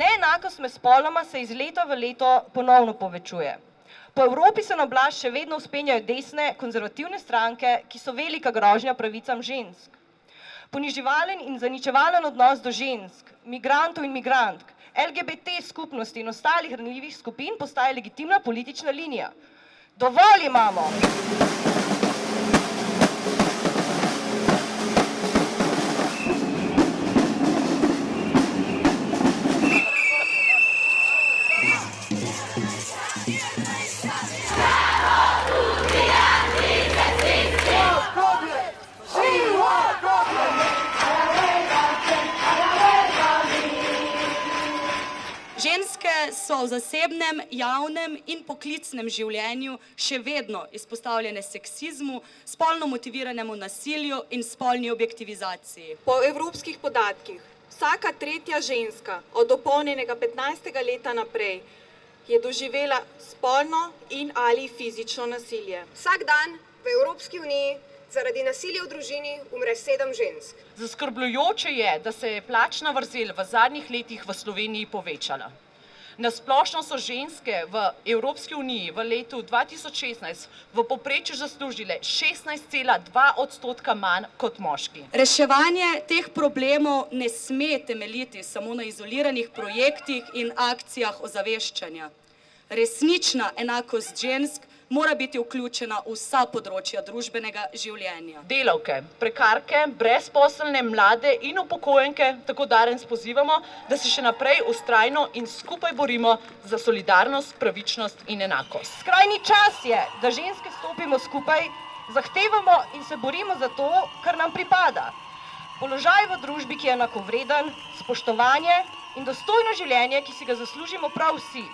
Neenakost med spoloma se iz leta v leto ponovno povečuje. Po Evropi se na oblast še vedno vzpenjajo desne, konzervativne stranke, ki so velika grožnja pravicam žensk. Poniževalen in zaničevalen odnos do žensk, migrantov in migrantk, LGBT skupnosti in ostalih ranljivih skupin postaja legitimna politična linija. Dovolj imamo! Ženske so v zasebnem, javnem in poklicnem življenju še vedno izpostavljene seksizmu, spolno motiviranemu nasilju in spolni objektivizaciji. Po evropskih podatkih, vsaka tretja ženska od dopolnjenega 15. leta naprej je doživela spolno in ali fizično nasilje. Vsak dan v Evropski uniji zaradi nasilja v družini umre 7 žensk. Zaskrbljujoče je, da se je plačna vrzel v zadnjih letih v Sloveniji povečala. Na splošno so ženske v Evropski uniji v letu 2016 v povprečju zaslužile 16,2% manj kot moški. Reševanje teh problemov ne sme temeljiti samo na izoliranih projektih in akcijah ozaveščanja. Resnična enakost žensk mora biti vključena v vsa področja družbenega življenja. Delavke, prekarke, brezposelne, mlade in upokojenke tako danes pozivamo, da se še naprej vztrajno in skupaj borimo za solidarnost, pravičnost in enakost. Skrajni čas je, da ženske stopimo skupaj, zahtevamo in se borimo za to, kar nam pripada. Položaj v družbi, ki je enakovreden, spoštovanje in dostojno življenje, ki si ga zaslužimo prav vsi.